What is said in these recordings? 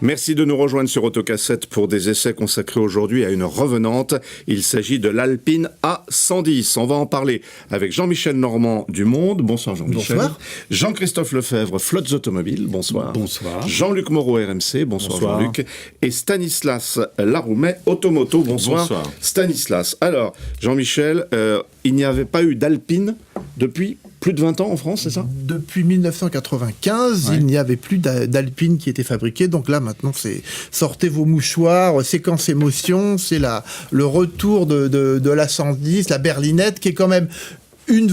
Merci de nous rejoindre sur Autocassette pour des essais consacrés aujourd'hui à une revenante. Il s'agit de l'Alpine A110. On va en parler avec Jean-Michel Normand du Monde. Bonsoir Jean-Michel. Bonsoir. Jean-Christophe Lefebvre, Flottes Automobiles. Bonsoir. Bonsoir. Jean-Luc Moreau, RMC. Bonsoir Jean-Luc. Et Stanislas Laroumet, Automoto. Bonsoir. Stanislas. Alors, Jean-Michel, il n'y avait pas eu d'Alpine depuis plus de 20 ans en France, c'est ça ? Depuis 1995, il n'y avait plus d'Alpine qui était fabriquée. Donc là, maintenant, c'est sortez vos mouchoirs, séquence émotion. C'est le retour de la 110, la berlinette, qui est quand même une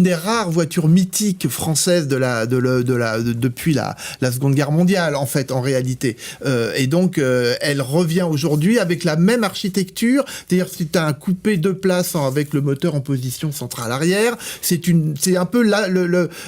des rares voitures mythiques françaises depuis la Seconde Guerre mondiale, en fait, en réalité. Et donc, elle revient aujourd'hui avec la même architecture, c'est-à-dire si tu as un coupé 2 places avec le moteur en position centrale arrière, c'est un peu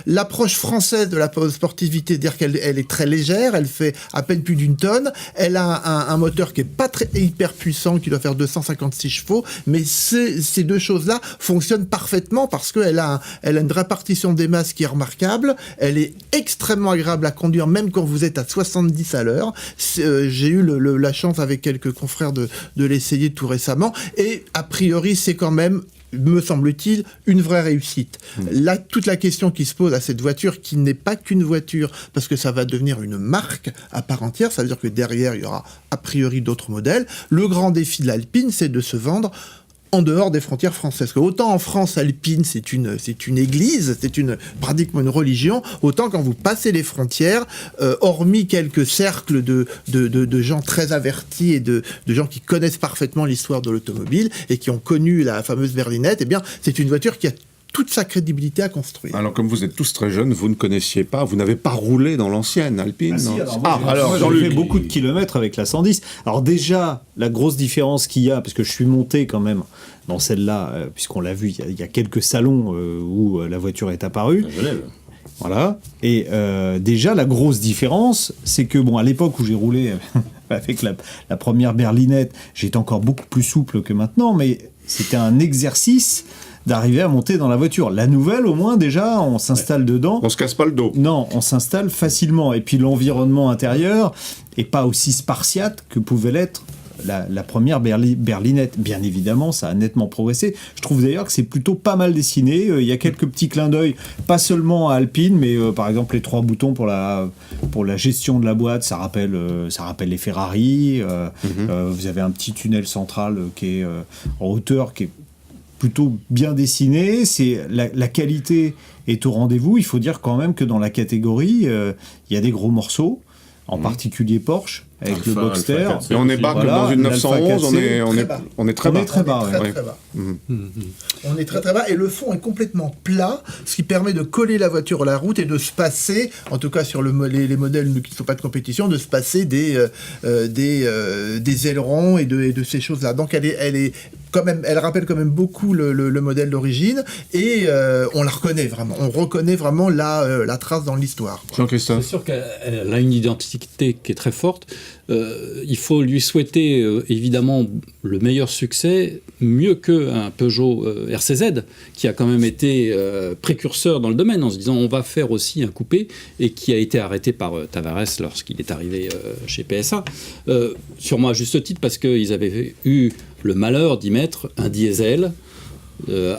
l'approche française de la sportivité, c'est-à-dire qu'elle est très légère, elle fait à peine plus d'1 tonne, elle a un moteur qui est pas très hyper puissant, qui doit faire 256 chevaux, mais ces deux choses-là fonctionnent parfaitement parce qu'elle a une répartition des masses qui est remarquable, elle est extrêmement agréable à conduire, même quand vous êtes à 70 à l'heure. J'ai eu la chance avec quelques confrères de l'essayer tout récemment, et a priori c'est quand même, me semble-t-il, une vraie réussite. Là, toute la question qui se pose à cette voiture, qui n'est pas qu'une voiture, parce que ça va devenir une marque à part entière, ça veut dire que derrière, il y aura a priori d'autres modèles. Le grand défi de l'Alpine, c'est de se vendre en dehors des frontières françaises. Autant en France, Alpine, c'est une église, c'est pratiquement une religion, autant quand vous passez les frontières, hormis quelques cercles de gens très avertis et de gens qui connaissent parfaitement l'histoire de l'automobile et qui ont connu la fameuse berlinette, eh bien, c'est une voiture qui a toute sa crédibilité à construire. Alors, comme vous êtes tous très jeunes, vous ne connaissiez pas, vous n'avez pas roulé dans l'ancienne Alpine, non ? Alors, j'ai fait beaucoup de kilomètres avec la 110. Alors déjà, la grosse différence qu'il y a, parce que je suis monté quand même dans celle-là, puisqu'on l'a vu, il y a quelques salons où la voiture est apparue. Voilà. Et déjà, la grosse différence, c'est que, à l'époque où j'ai roulé avec la première berlinette, j'étais encore beaucoup plus souple que maintenant, mais c'était un exercice d'arriver à monter dans la voiture. La nouvelle, au moins, déjà, on s'installe dedans. On se casse pas le dos. Non, on s'installe facilement. Et puis l'environnement intérieur est pas aussi spartiate que pouvait l'être la première berlinette. Bien évidemment, ça a nettement progressé. Je trouve d'ailleurs que c'est plutôt pas mal dessiné. Il y a quelques petits clins d'œil, pas seulement à Alpine, mais par exemple les 3 boutons pour la gestion de la boîte, ça rappelle les Ferrari. Vous avez un petit tunnel central qui est en hauteur, qui est plutôt bien dessiné, la qualité est au rendez-vous. Il faut dire quand même que dans la catégorie, il y a des gros morceaux, en particulier Porsche, avec le Boxster. Et on est bas dans une 911, on est très bas. Très bas. On est très très bas, et le fond est complètement plat, ce qui permet de coller la voiture à la route et de se passer, en tout cas sur les modèles qui ne sont pas de compétition, de se passer des ailerons et de ces choses-là. Donc elle rappelle quand même beaucoup le modèle d'origine, et on la reconnaît vraiment. On reconnaît vraiment la trace dans l'histoire. Jean-Christophe. C'est sûr qu'elle a une identité qui est très forte. Il faut lui souhaiter évidemment le meilleur succès, mieux qu'un Peugeot RCZ, qui a quand même été précurseur dans le domaine, en se disant on va faire aussi un coupé, et qui a été arrêté par Tavares lorsqu'il est arrivé chez PSA. Sûrement à juste titre, parce qu'ils avaient eu le malheur d'y mettre un diesel.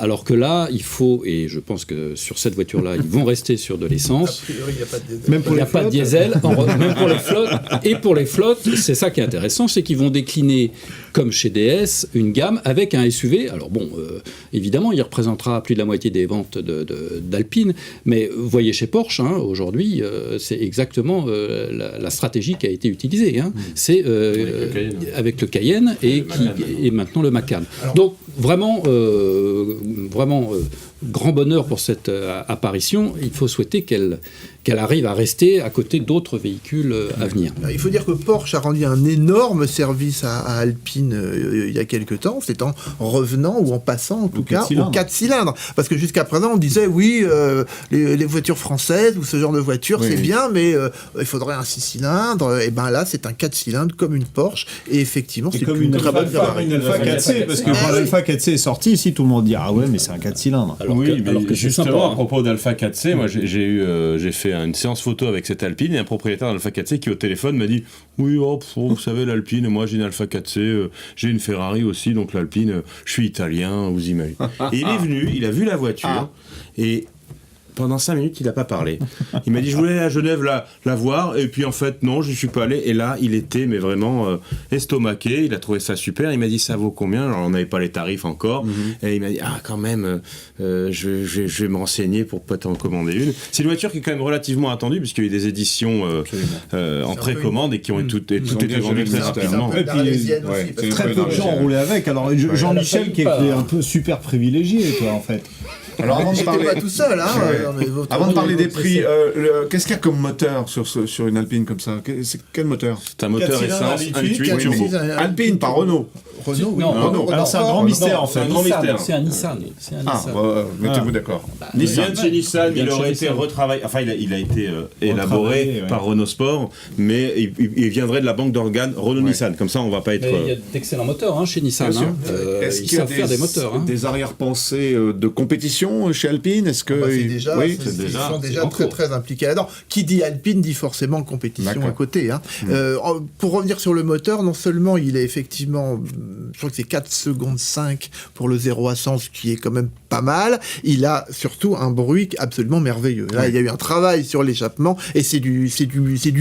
Alors que là, il faut, et je pense que sur cette voiture-là, ils vont rester sur de l'essence. A priori, il n'y a pas de diesel. Il n'y a pas de diesel, même pour les flottes. Et pour les flottes, c'est ça qui est intéressant, c'est qu'ils vont décliner, comme chez DS, une gamme avec un SUV. Alors bon, évidemment, il représentera plus de la moitié des ventes d'Alpine, mais vous voyez chez Porsche, aujourd'hui, c'est exactement la stratégie qui a été utilisée. C'est avec le Cayenne et maintenant le Macan. Donc vraiment grand bonheur pour cette apparition. Il faut souhaiter qu'elle arrive à rester à côté d'autres véhicules à venir. Il faut dire que Porsche a rendu un énorme service à Alpine il y a quelques temps, c'est en revenant, ou en passant en tout cas, aux 4 cylindres. Parce que jusqu'à présent, on disait, oui, les voitures françaises, ou ce genre de voiture, c'est bien, mais il faudrait un 6 cylindres. Et bien là, c'est un 4 cylindres comme une Porsche, et effectivement, c'est comme une très bonne gabarit. Une Alpha 4C, parce que quand l'Alpha 4C est sortie, ici, tout le monde dit, ah ouais, mais c'est un 4 cylindres. Alors, alors que c'est justement, sympa, à propos d'Alpha 4C, moi j'ai fait une séance photo avec cette Alpine et un propriétaire d'Alpha 4C qui au téléphone m'a dit oui, vous savez l'Alpine, moi j'ai une Alpha 4C, j'ai une Ferrari aussi, donc l'Alpine, je suis italien, vous imaginez. Et il est venu, il a vu la voiture et pendant 5 minutes, il n'a pas parlé. Il m'a dit, je voulais aller à Genève la voir, et puis en fait, non, je ne suis pas allé. Et là, il était mais vraiment estomaqué, il a trouvé ça super. Il m'a dit, ça vaut combien? Alors, on n'avait pas les tarifs encore. Et il m'a dit, quand même, je vais me renseigner pour peut-être en commander une. C'est une voiture qui est quand même relativement attendue, puisqu'il y a eu des éditions en précommande et qui ont toutes été vendues très rapidement. Très peu de gens ont roulé avec. Alors, Jean-Michel, qui était un peu super privilégié, toi, en fait. Alors avant de parler pas tout seul, hein. Avant de parler des prix, qu'est-ce qu'il y a comme moteur sur une Alpine comme ça? C'est quel moteur? C'est un moteur essence 1.8 turbo. Alpine, pas Renault. Renault, oui. Non, alors c'est un grand mystère en fait. C'est un Nissan. Mettez-vous d'accord. Il vient de chez Nissan, il aurait été retravaillé, enfin il a été élaboré par Renault Sport, mais il viendrait de la banque d'organes Renault-Nissan. Comme ça, on va pas être. Mais il y a d'excellents moteurs chez Nissan. Est-ce Ils qu'il y a savent faire des moteurs. des arrière-pensées de compétition chez Alpine? Est-ce que ils sont déjà très très impliqués là-dedans. Qui dit Alpine dit forcément compétition à côté. Hein. Pour revenir sur le moteur, non seulement il est effectivement, je crois que c'est 4 secondes 5 pour le 0 à 100, ce qui est quand même pas mal. Il a surtout un bruit absolument merveilleux. Là, il y a eu un travail sur l'échappement et c'est du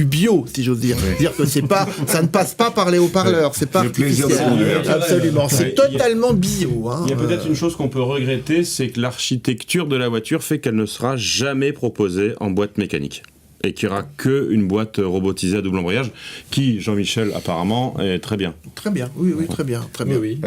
bio, si j'ose dire. Dire que c'est pas, ça ne passe pas par les haut-parleurs, c'est pas artificiel. Absolument, c'est totalement bio. Hein. Il y a peut-être une chose qu'on peut regretter, c'est que l'architecture de la voiture fait qu'elle ne sera jamais proposée en boîte mécanique. Et qu'il n'y aura qu'une boîte robotisée à double embrayage, qui, Jean-Michel, apparemment, est très bien. Très bien, oui, très bien. Très bien. Oui.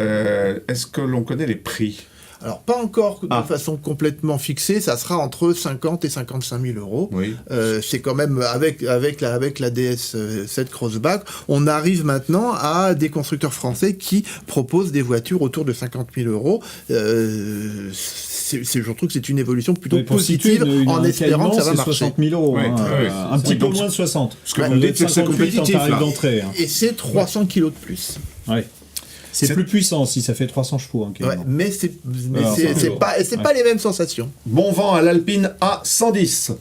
Est-ce que l'on connaît les prix? Alors, pas encore de façon complètement fixée, ça sera entre 50 et 55 000 euros. Oui. C'est quand même, avec la DS7 Crossback, on arrive maintenant à des constructeurs français qui proposent des voitures autour de 50 000 euros. Je trouve que c'est une évolution plutôt positive, en espérant que ça va marcher. 60 000 euros, un petit peu moins de 60. Ce que vous me dites, c'est que c'est compétitif, là. Et c'est 300 kilos de plus. Ouais. C'est plus puissant si ça fait 300 chevaux. Mais c'est pas les mêmes sensations. Bon vent à l'Alpine A110.